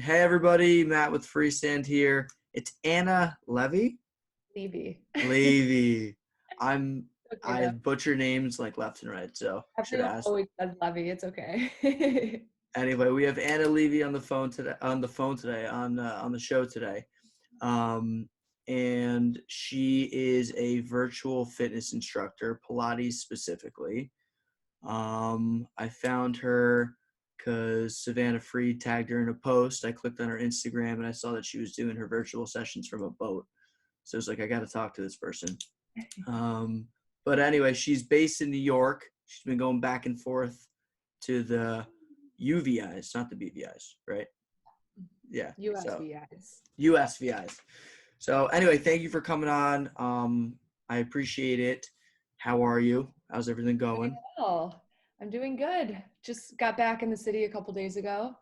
Hey everybody, Matt with Freestand here. It's Anna Levy. Levy. I Okay, though. butcher names like left and right, so should Everyone ask. always says Levy. It's okay. Anyway, we have Anna Levy on the phone today. On the show today, um, and she is a virtual fitness instructor, Pilates specifically. I found her because Savannah Freed tagged her in a post. I clicked on her Instagram and I saw that she was doing her virtual sessions from a boat. So I was like, I got to talk to this person. Um, but anyway, she's based in New York. She's been going back and forth to the UVIs, not the BVIs, right? Yeah. So USVIs. USVIs. So anyway, thank you for coming on. I appreciate it. How are you? How's everything Doing going? well. I'm doing good. Just got back in the city a couple days ago.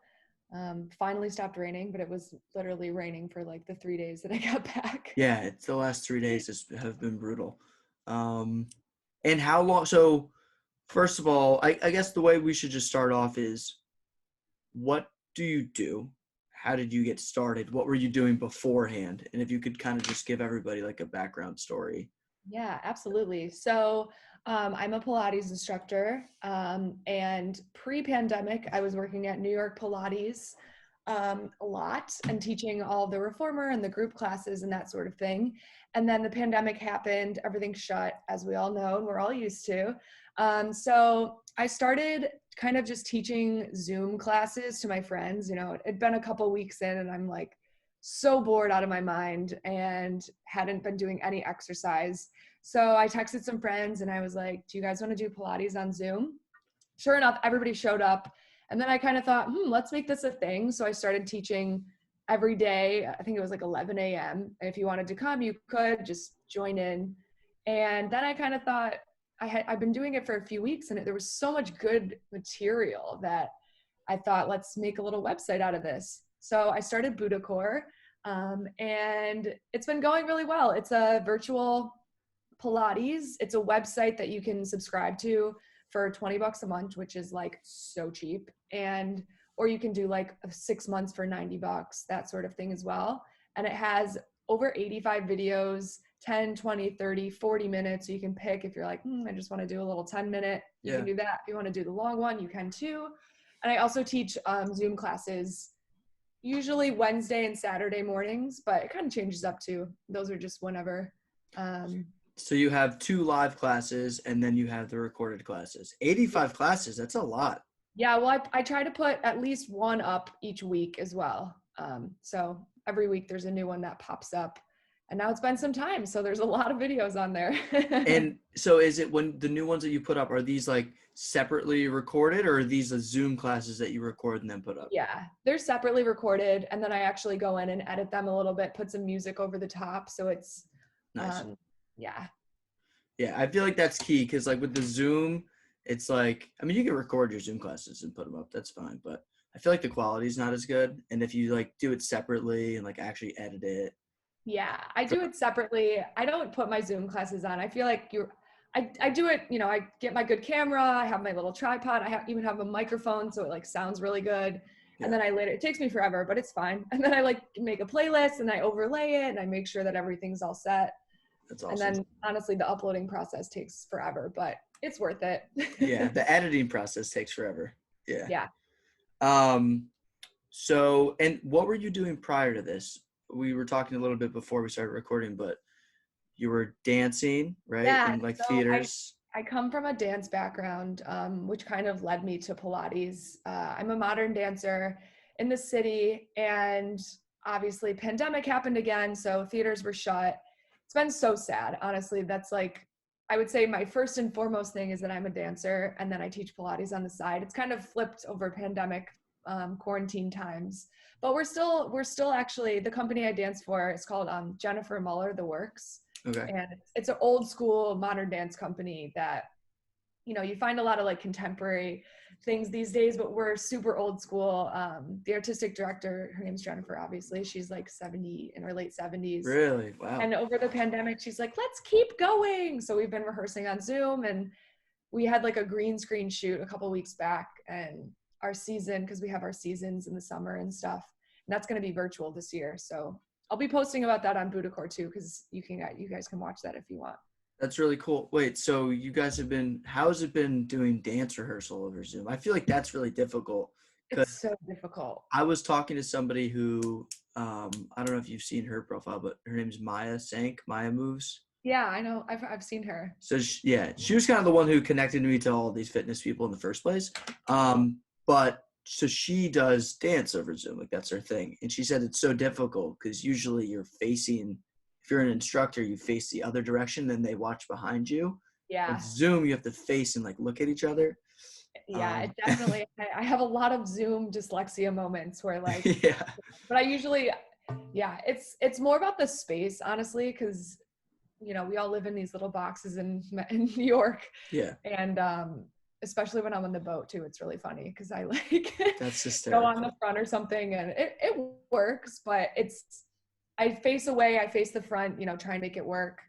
Finally stopped raining, but it was literally raining for like the 3 days that I got back. Yeah, it's the last 3 days have been brutal. Um, and how long? So, first of all, I guess the way we should just start off is, what do you do? How did you get started? What were you doing beforehand? And if you could kind of just give everybody like a background story. Yeah, absolutely. So I'm a Pilates instructor, and pre-pandemic, I was working at New York Pilates a lot and teaching all the reformer and the group classes and that sort of thing. And then the pandemic happened, everything shut, as we all know, and we're all used to. So I started kind of just teaching Zoom classes to my friends. It'd been a couple weeks in, and I'm like so bored out of my mind and hadn't been doing any exercise. So I texted some friends and I was like, do you guys want to do Pilates on Zoom? Sure enough, everybody showed up. And then I kind of thought, let's make this a thing. So I started teaching every day. I think it was like 11 a.m. And if you wanted to come, you could just join in. And then I kind of thought, I've been doing it for a few weeks and there was so much good material that I thought, let's make a little website out of this. So I started Buddhacore, and it's been going really well. It's a virtual Pilates. It's a website that you can subscribe to for $20 a month, which is like so cheap. Or you can do like 6 months for $90, that sort of thing as well. And it has over 85 videos, 10, 20, 30, 40 minutes. So you can pick if you're like, I just want to do a little 10-minute, you Yeah. can do that. If you want to do the long one, you can too. And I also teach Zoom classes, usually Wednesday and Saturday mornings, but it kind of changes up too. Those are just whenever. So you have two live classes and then you have the recorded classes. 85 classes, that's a lot. Yeah, well, I try to put at least one up each week as well. So every week there's a new one that pops up. And now it's been some time, so there's a lot of videos on there. And so is it, when the new ones that you put up, are these like separately recorded, or are these the Zoom classes that you record and then put up? Yeah, they're separately recorded, and then I actually go in and edit them a little bit, put some music over the top, so it's, Nice. yeah. Yeah, I feel like that's key because like with the Zoom, it's like, I mean, you can record your Zoom classes and put them up. That's fine. But I feel like the quality is not as good. And if you like do it separately and like actually edit it. Yeah, I do it separately. I don't put my Zoom classes on. I feel like I do it, I get my good camera, I have my little tripod, even have a microphone so it like sounds really good. And Yeah, then it takes me forever, but it's fine. And then I like make a playlist and I overlay it and I make sure that everything's all set. that's And awesome. then honestly, the uploading process takes forever, but it's worth it. Yeah, the editing process takes forever. Yeah. Yeah. Um, so, and what were you doing prior to this? We were talking a little bit before we started recording, but you were dancing, right? Yeah. In like So theaters. I come from a dance background, which kind of led me to Pilates. I'm a modern dancer in the city, and obviously, pandemic happened again, so theaters were shut. It's been so sad, honestly. That's like, I would say my first and foremost thing is that I'm a dancer, and then I teach Pilates on the side. It's kind of flipped over pandemic, quarantine times, but we're still actually, the company I dance for is called Jennifer Muller, The Works, Okay. and it's an old school modern dance company that, you find a lot of like contemporary things these days, but we're super old school. The artistic director, her name's Jennifer, obviously, she's like 70, in her late 70s. Really? Wow. And over the pandemic, she's like, let's keep going. So we've been rehearsing on Zoom, and we had like a green screen shoot a couple weeks back, and our season, because we have our seasons in the summer and stuff, and that's going to be virtual this year. So I'll be posting about that on Budacore too, because you guys can watch that if you want. That's really cool. Wait, so you guys how has it been doing dance rehearsal over Zoom? I feel like that's really difficult because It's so difficult. I was talking to somebody who, I don't know if you've seen her profile, but her name's Maya Moves. Yeah, I know. I've seen her. So she was kind of the one who connected me to all these fitness people in the first place. But so she does dance over Zoom, like that's her thing. And she said it's so difficult because usually if you're an instructor, you face the other direction, then they watch behind you. Yeah. With Zoom, you have to face and like look at each other. Yeah, it definitely. I have a lot of Zoom dyslexia moments where like, Yeah, but I usually, yeah, it's more about the space, honestly, because we all live in these little boxes in New York, yeah, and especially when I'm on the boat too, it's really funny because I like that's go on the hysterical. front or something, and it works, but I face away, I face the front, try and make it work.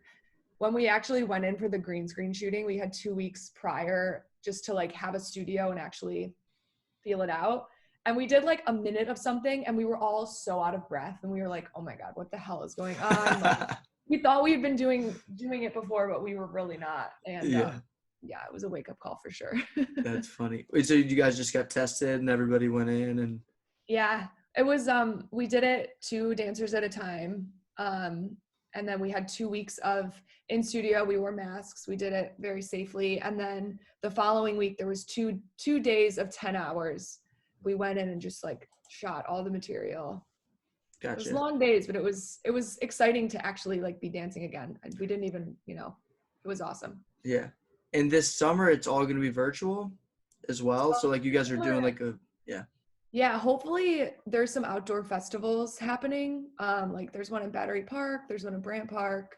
When we actually went in for the green screen shooting, we had 2 weeks prior just to like have a studio and actually feel it out. And we did like a minute of something and we were all so out of breath and we were like, oh my God, what the hell is going on? Like, we thought we had been doing it before, but we were really not. And Yeah, yeah, it was a wake up call for sure. that's funny. Wait, so you guys just got tested and everybody went in and Yeah, it was, we did it 2 dancers at a time. And then we had 2 weeks of in studio, we wore masks, we did it very safely. And then the following week, there was two days of 10 hours. We went in and just like shot all the material. It was gotcha. long days, but it was exciting to actually like be dancing again. We didn't even, it was awesome. Yeah. And this summer it's all gonna be virtual as well. So like you guys are doing like yeah. Yeah, hopefully there's some outdoor festivals happening. Like there's one in Battery Park, there's one in Brant Park.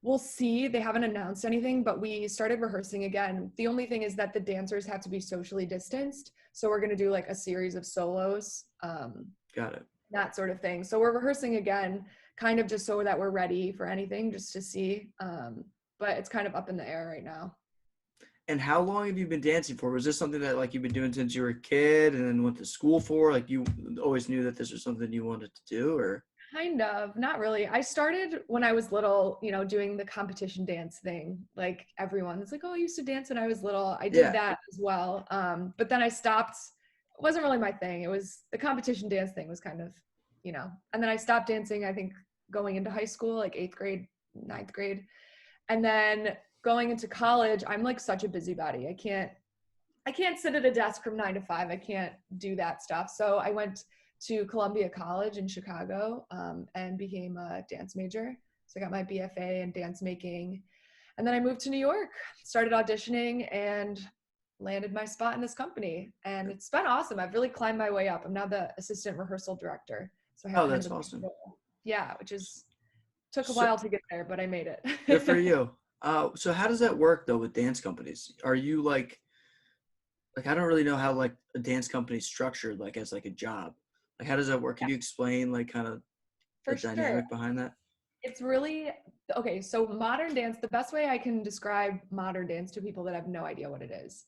We'll see. They haven't announced anything, but we started rehearsing again. The only thing is that the dancers have to be socially distanced. So we're going to do like a series of solos, Got it. that sort of thing. So we're rehearsing again, kind of just so that we're ready for anything, just to see. But it's kind of up in the air right now. And how long have you been dancing for? Was this something that like you've been doing since you were a kid and then went to school for? Like you always knew that this was something you wanted to do or Kind of, not really. I started when I was little, doing the competition dance thing. Like everyone's like, oh, I used to dance when I was little. I did yeah. that as well. But then I stopped. It wasn't really my thing. It was the competition dance thing was kind of, and then I stopped dancing, I think going into high school, like 8th grade, 9th grade. And then going into college, I'm like such a busybody. I can't sit at a desk from 9 to 5. I can't do that stuff. So I went to Columbia College in Chicago, and became a dance major. So I got my BFA in dance making. And then I moved to New York, started auditioning, and landed my spot in this company. And it's been awesome. I've really climbed my way up. I'm now the assistant rehearsal director. So I have Oh, kind that's of a big awesome. role. Yeah, which took a So while to get there, but I made it. good for you. So how does that work though with dance companies? Are you like I don't really know how like a dance company is structured like as like a job. Like how does that work? Can you explain like kind of the For sure. dynamic behind that? It's really okay. So, modern dance, the best way I can describe modern dance to people that have no idea what it is,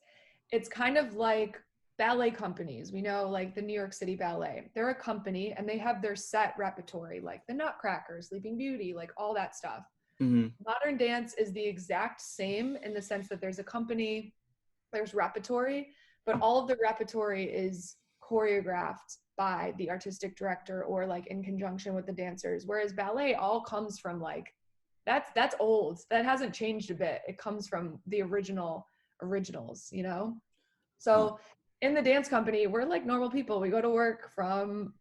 it's kind of like ballet companies. We know, like the New York City Ballet, they're a company and they have their set repertory, like the Nutcracker, Sleeping Beauty, like all that stuff. Mm-hmm. Modern dance is the exact same in the sense that there's a company, there's repertory, but all of the repertory is choreographed by the artistic director or like in conjunction with the dancers, whereas ballet all comes from like that's old, that hasn't changed a bit, it comes from the originals. Huh. So in the dance company, we're like normal people. We go to work from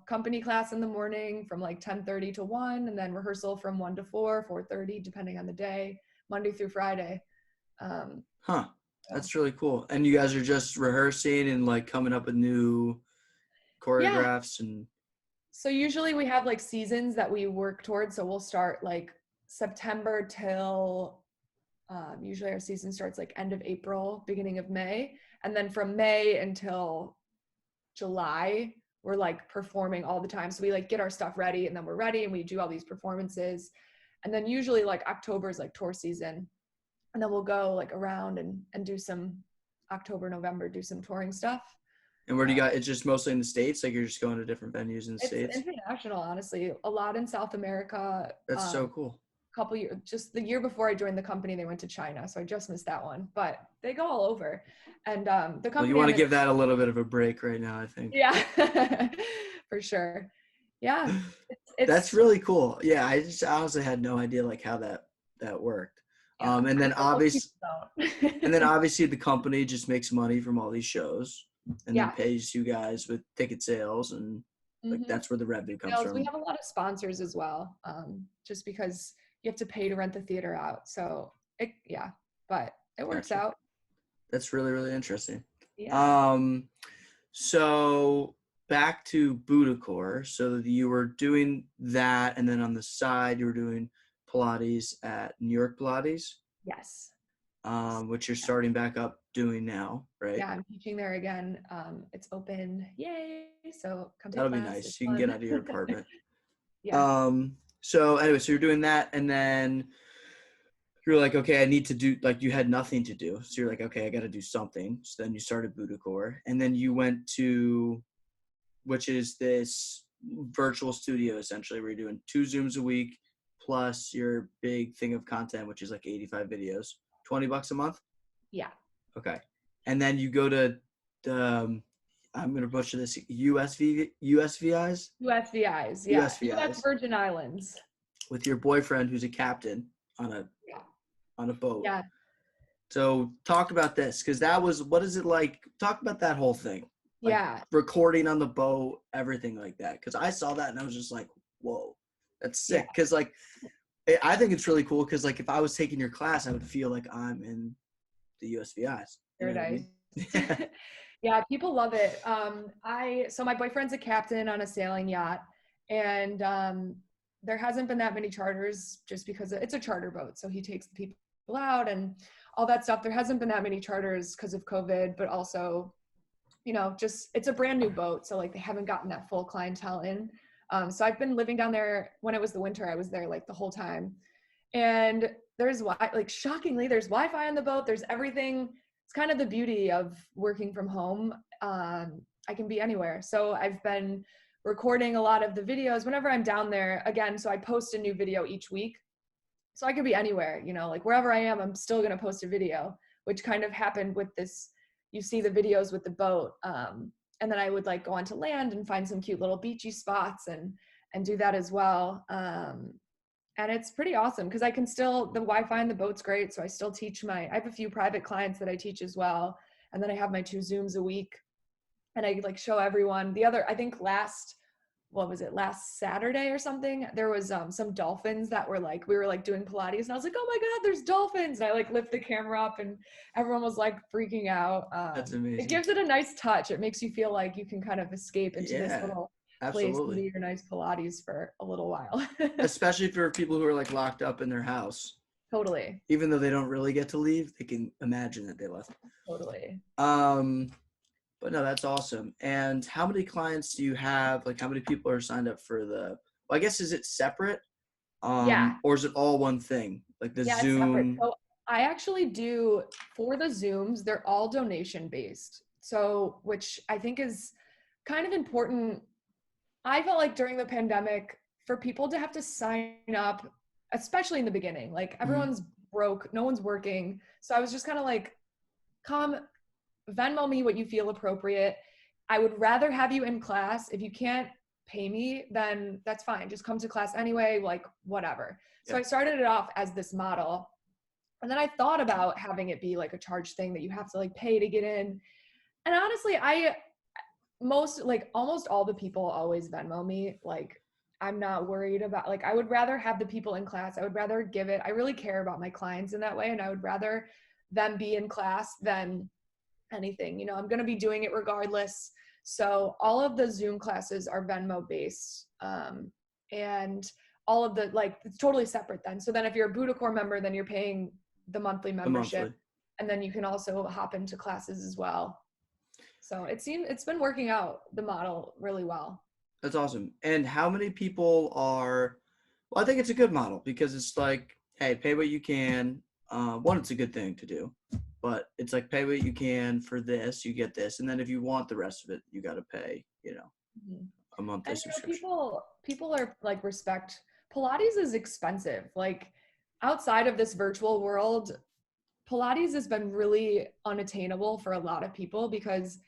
company class in the morning from like 10:30 to 1, and then rehearsal from 1 to 4, 4:30 depending on the day, Monday through Friday. Huh. So That's really cool. And you guys are just rehearsing and like coming up with new yeah. choreographs and So usually we have like seasons that we work towards. So we'll start like September till usually our season starts like end of April, beginning of May. And then from May until July, we're like performing all the time. So we like get our stuff ready and then we're ready and we do all these performances. And then usually like October is like tour season. And then we'll go like around and do some October, November, do some touring stuff. And where do you got? It's just mostly in the States. Like you're just going to different venues in the It's States. international, honestly. A lot in South America. That's so cool. Couple years, just the year before I joined the company, they went to China, so I just missed that one. But they go all over, and the Well, you company want I'm to in, give that a little bit of a break right now, I think. yeah, for sure. Yeah, That's it's really cool. Yeah, I just honestly had no idea like how that worked. yeah. And then Most obviously, people and then don't. obviously the company just makes money from all these shows, and then Yeah. pays you guys with ticket sales, and like Mm-hmm. that's where the revenue comes Sales. We from. have a lot of sponsors as well, just because you have to pay to rent the theater out. So yeah, but it works Gotcha. out. That's really really interesting. Yeah. Um, so back to Budacore. So you were doing that, and then on the side you were doing Pilates at New York Pilates, Yes. which you're starting back up doing now, right? Yeah, I'm teaching there again. It's open. Yay. So come take That'll be class. It's nice. You can get fun. out of your apartment. Yeah. So anyway, so you're doing that, and then you're like, okay, I need to do, like, you had nothing to do. So you're like, okay, I got to do something. So then you started Budacore, and then you went to, which is this virtual studio essentially, where you're doing 2 Zooms a week plus your big thing of content, which is like 85 videos, $20 a month. Yeah. Okay. And then you go to the, I'm going to butcher this, USVIs? USVIs. Yeah. US USVIs Virgin Islands. with your boyfriend who's a captain on Yeah. a boat. Yeah. So talk about this, because that was, what is it like? Talk about that whole thing. Like Yeah. recording on the boat, everything like that. Because I saw that and I was just like, whoa, that's sick. Because like, I think it's really cool because like if I was taking your class, I would feel like I'm in the USVIs. You know what I mean? Yeah, people love it. So my boyfriend's a captain on a sailing yacht, and there hasn't been that many charters just because it's a charter boat. So he takes the people out and all that stuff. There hasn't been that many charters because of COVID, but also, just it's a brand new boat. So like they haven't gotten that full clientele in. So I've been living down there. When it was the winter, I was there like the whole time. And there's shockingly, there's Wi-Fi on the boat. There's everything. It's kind of the beauty of working from home. I can be anywhere. So I've been recording a lot of the videos whenever I'm down there again. So I post a new video each week. So I could be anywhere, like wherever I am, I'm still going to post a video, which kind of happened with this. You see the videos with the boat. And then I would like go onto land and find some cute little beachy spots and do that as well. And it's pretty awesome because I can still, the Wi-Fi on the boat's great. So I still teach I have a few private clients that I teach as well. And then I have my 2 Zooms a week and I like show everyone I think last Saturday or something, there was some dolphins that were like, we were like doing Pilates and I was like, oh my God, there's dolphins. And I like lift the camera up and everyone was like freaking out. That's amazing. It gives it a nice touch. It makes you feel like you can kind of escape into this little place and do your nice Pilates for a little while. Especially for people who are like locked up in their house. Totally. Even though they don't really get to leave, they can imagine that they left. Totally. But no, that's awesome. And how many clients do you have? Like how many people are signed up for well, I guess, is it separate? Yeah. Or is it all one thing? Like the Zoom? So I actually do, for the Zooms, they're all donation based. So, which I think is kind of important. I felt like during the pandemic, for people to have to sign up, especially in the beginning, like everyone's broke, no one's working. So I was just kind of like, come Venmo me what you feel appropriate. I would rather have you in class. If you can't pay me, then that's fine. Just come to class anyway, like whatever. So I started it off as this model. And then I thought about having it be like a charge thing that you have to like pay to get in. And honestly, almost all the people always Venmo me. Like I'm not worried about, like, I would rather have the people in class. I would rather give it. I really care about my clients in that way. And I would rather them be in class than anything. I'm going to be doing it regardless. So all of the Zoom classes are Venmo based. And all of it's totally separate then. So then if you're a Budacore member, then you're paying the monthly membership. And then you can also hop into classes as well. So it's been working out the model really well. That's awesome. And how many people well, I think it's a good model because it's like, hey, pay what you can. One, it's a good thing to do. but it's like pay what you can for this, you get this, and then if you want the rest of it, you got to pay, Mhm. a monthly And subscription. people are like respect Pilates is expensive. Like outside of this virtual world, Pilates has been really unattainable for a lot of people because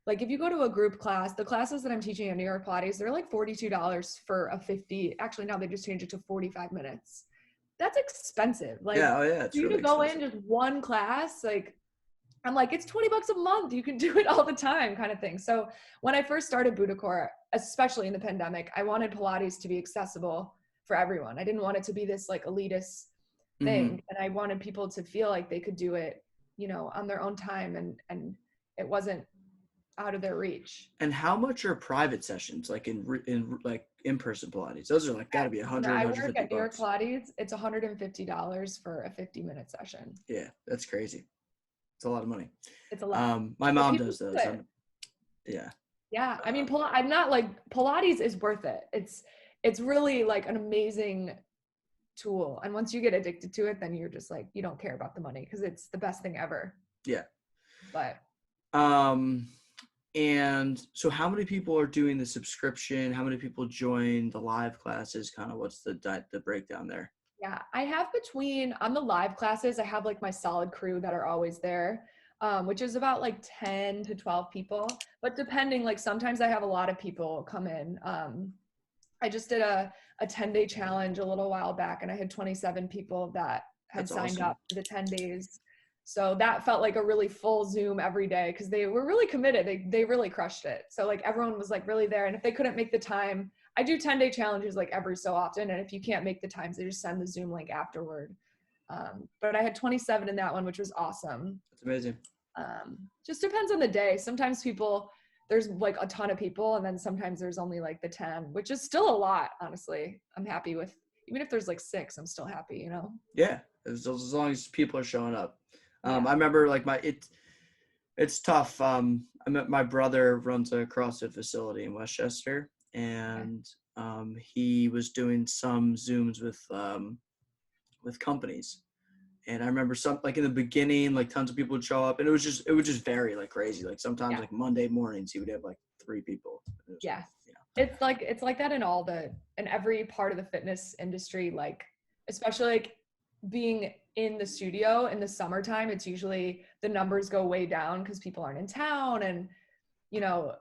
like if you go to a group class, the classes that I'm teaching at New York Pilates, they're like $42 for a 50. Actually, now they just changed it to 45 minutes. That's expensive. Like Yeah, oh yeah, for it's you to really go in expensive. just one class, like I'm like, it's $20 a month. You can do it all the time kind of thing. So when I first started Buddhacore, especially in the pandemic, I wanted Pilates to be accessible for everyone. I didn't want it to be this like elitist Hmm. thing. And I wanted people to feel like they could do it, on their own time and it wasn't out of their reach. And how much are private sessions like in like in-person Pilates? Those are like got to be When 100, I work 150 at New York bucks. Pilates, it's $150 for a 50-minute session. Yeah, that's crazy. It's a lot of money. It's a lot. My But mom people does do those. it. Yeah. Yeah, I mean, Um, I'm not like Pilates is worth it. It's really like an amazing tool, and once you get addicted to it, then you're just like you don't care about the money because it's the best thing ever. yeah. But Um, and so how many people are doing the subscription? How many people join the live classes? Kind of what's the breakdown there? yeah, I have between on the live classes, I have like my solid crew that are always there, which is about like 10 to 12 people. But depending, like sometimes I have a lot of people come in. I just did a 10-day challenge a little while back and I had 27 people that had That's signed awesome. up for the 10 days. So that felt like a really full Zoom every day because they were really committed. They really crushed it. So like everyone was like really there. And if they couldn't make the time, I do 10-day challenges like every so often. And if you can't make the times, they just send the Zoom link afterward. But I had 27 in that one, which was awesome. That's amazing. Just depends on the day. Sometimes there's like a ton of people, and then sometimes there's only like the 10, which is still a lot, honestly. I'm happy with, even if there's like 6, I'm still happy. Yeah, as long as people are showing up. Yeah. I remember like it's tough. My brother runs a CrossFit facility in Westchester, Okay. and he was doing some Zooms with companies. And I remember some like in the beginning, like tons of people would show up, and it would just vary like crazy. Like sometimes Yeah. like Monday mornings he would have like 3 people. It was like, Yes. It's like that in every part of the fitness industry, like especially like being in the studio in the summertime, it's usually the numbers go way down because people aren't in town and you know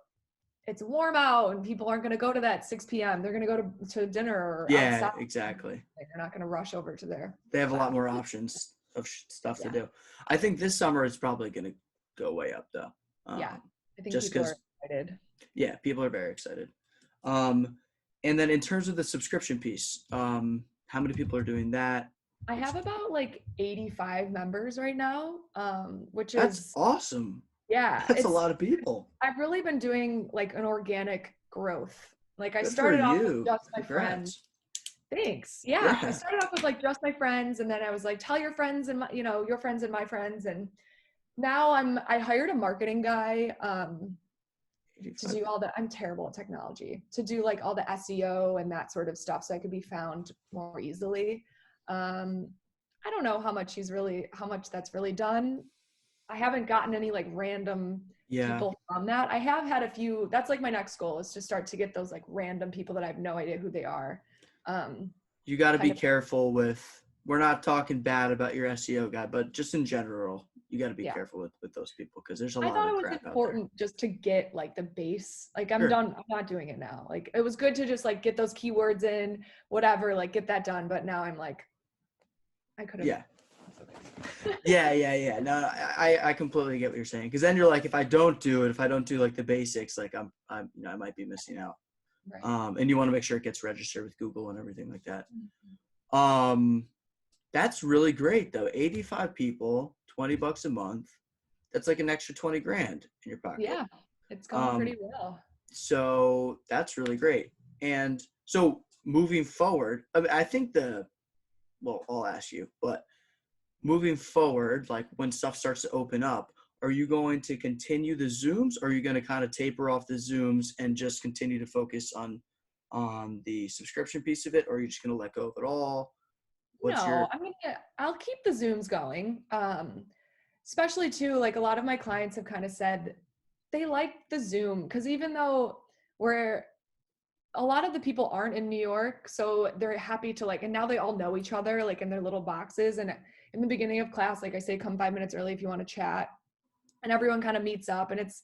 it's warm out and people aren't going to go to that 6 p.m. They're going to go to dinner or yeah, outside. exactly. They're not going to rush over to their They have a class. lot more options of stuff to Yeah. do. I think this summer it's probably going to go way up though. Yeah. Um, I think just people are because, excited. yeah, people are very excited. Um, and then in terms of the subscription piece, how many people are doing that? I have about like 85 members right now, which That's is, awesome. yeah, That's a lot of people. I've really been doing like an organic growth. Like I Good for started off with you. just my friends. Congrats. Thanks. Yeah. I Yeah. started off with like just my friends and then I was like, tell your friends and your friends and my friends. And now I hired a marketing guy, to 85. do I'm terrible at technology, to do like all the SEO and that sort of stuff so I could be found more easily. Um, I don't know how much that's really done. I haven't gotten any like random Yeah. people from that. I have had a few, that's like my next goal is to start to get those like random people that I have no idea who they are. Um, You got to kind be of, careful with, we're not talking bad about your SEO guy, but just in general, you got to be yeah. careful with those people because there's a I lot thought of it was crap out there. important just to get like the base. Like I'm Sure. done. I'm not doing it now. Like it was good to just like get those keywords in, whatever, like get that done. But now I'm like, I could have. Yeah. Yeah. No, I completely get what you're saying. Because then you're like, if I don't do it, if I don't do like the basics, like I'm I might be missing out. Right. And you want to make sure it gets registered with Google and everything like that. Mhm. That's really great though. 85 people, $20 a month. That's like an extra 20 grand in your pocket. Yeah, it's going Um, pretty well. so that's really great. And so moving forward, I think well, I'll ask you, but moving forward, like when stuff starts to open up, are you going to continue the Zooms or are you going to kind of taper off the Zooms and just continue to focus on the subscription piece of it? Or are you just going to let go of it all? What's No, your, I'll keep the Zooms going. especially too, like a lot of my clients have kind of said they like the Zoom, because even though we're a lot of the people aren't in New York, so they're happy to like, and now they all know each other like in their little boxes. And in the beginning of class, like I say, come 5 minutes early if you want to chat, and everyone kind of meets up, and it's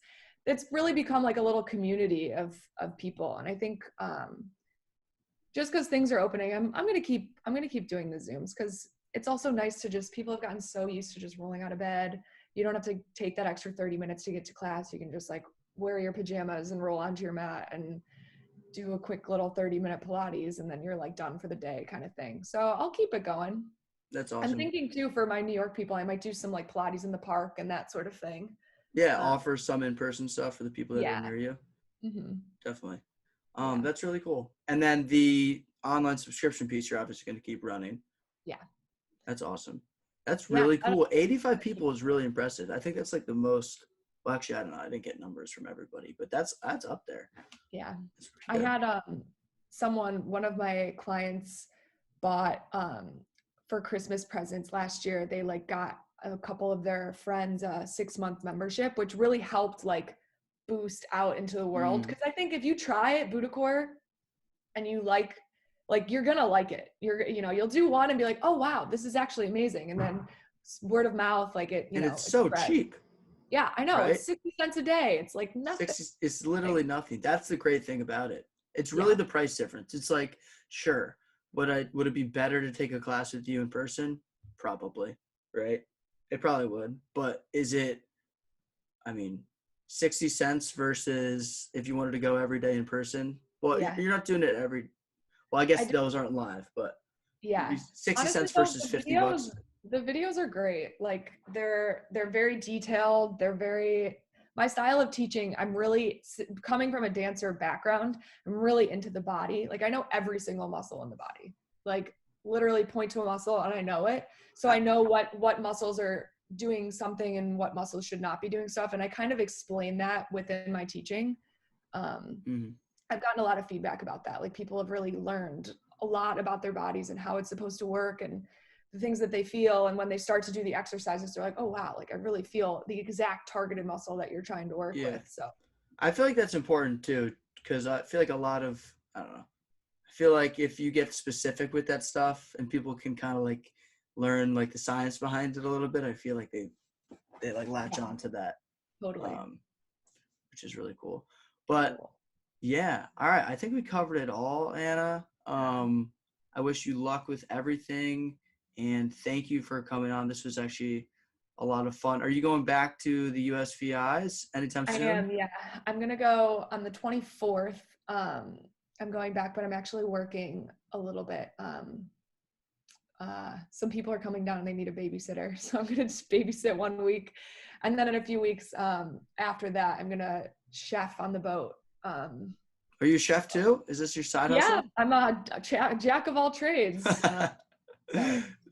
really become like a little community of people. And I think just because things are opening, I'm gonna keep doing the Zooms, because it's also nice to just, people have gotten so used to just rolling out of bed. You don't have to take that extra 30 minutes to get to class. You can just like wear your pajamas and roll onto your mat and do a quick little 30-minute Pilates, and then you're like done for the day kind of thing. So I'll keep it going. That's I'm awesome. thinking too, for my New York people, I might do some like Pilates in the park and that sort of thing. Yeah, Uh, offer some in-person stuff for the people that are yeah. near you. Hmm. Definitely. Yeah. That's really cool. And then the online subscription piece, you're obviously going to keep running. Yeah. That's awesome. That's Yeah. really cool. 85 people is really impressive. I think that's like the most. Well, actually, I don't know. I didn't get numbers from everybody, but that's up there. Yeah. That's I pretty good. had one of my clients bought for Christmas presents last year. They like got a couple of their friends a 6-month membership, which really helped like boost out into the world. Mm. Because I think if you try it, Budacore, and you like you're gonna like it. You'll do one and be like, oh wow, this is actually amazing, and then word of mouth, like And it's it so spreads. cheap, Yeah, I know, right? it's 60 cents a day. It's like nothing. 60, it's literally nothing. That's the great thing about it. It's really Yeah. the price difference. It's like, sure, would it be better to take a class with you in person? Probably, right? It probably would. But is it, I mean, 60 cents versus if you wanted to go every day in person? Well, Yeah. you're not doing it well, I guess I do. those aren't live, but Yeah. 60 Honestly cents though, versus 50 bucks. the videos are great. Like they're very detailed. They're very, my style of teaching, I'm really coming from a dancer background. I'm really into the body. Like I know every single muscle in the body. Like literally point to a muscle and I know it. So I know what muscles are doing something and what muscles should not be doing stuff. And I kind of explain that within my teaching. Um, Mm-hmm. I've gotten a lot of feedback about that. Like people have really learned a lot about their bodies and how it's supposed to work and the things that they feel. And when they start to do the exercises, they're like, oh wow, like I really feel the exact targeted muscle that you're trying to work Yeah. with. So I feel like that's important too, because I feel like I don't know. I feel like if you get specific with that stuff and people can kind of like learn like the science behind it a little bit, I feel like they like latch yeah, on to that, totally. um, which is really cool. But Cool. yeah, all right. I think we covered it all, Anna. I wish you luck with everything, and thank you for coming on. This was actually a lot of fun. Are you going back to the USVIs anytime I soon? am, yeah. I'm gonna go on the 24th. I'm going back, but I'm actually working a little bit. Some people are coming down and they need a babysitter. So I'm going to just babysit 1 week. And then in a few weeks after that, I'm going to chef on the boat. Are you a chef too? Is this your side Yeah, hustle? I'm a jack of all trades. So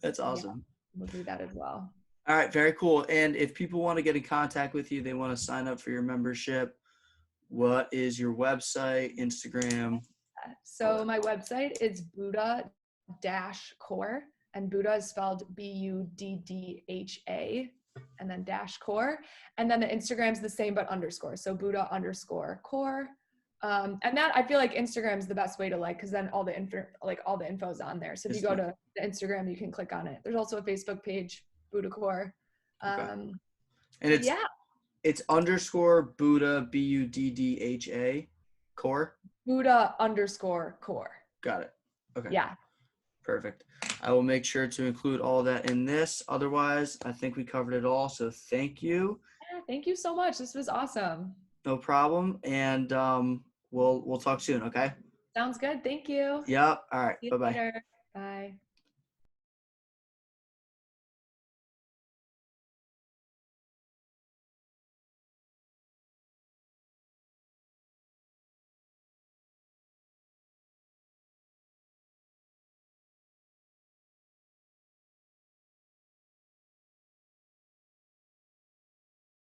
That's yeah, awesome. we'll do that as well. All right, very cool. And if people want to get in contact with you, they want to sign up for your membership, what is your website, Instagram, all So that? my website is Buddha-core, and Buddha is spelled Buddha and then _core. And then the Instagram's the same but underscore. So Buddha_core. And that, I feel like Instagram's the best way to like, because then all the info is on there. So if you go to the Instagram, you can click on it. There's also a Facebook page, Buddha Core. Okay. And Yeah, it's underscore Buddha, Buddha core. Buddha_core. Got it. Okay. Yeah. Perfect. I will make sure to include all that in this. Otherwise, I think we covered it all. So thank you. Yeah, thank you so much. This was awesome. No problem. And we'll talk soon. Okay. Sounds good. Thank you. Yep. All right. See you Bye bye. later. Bye.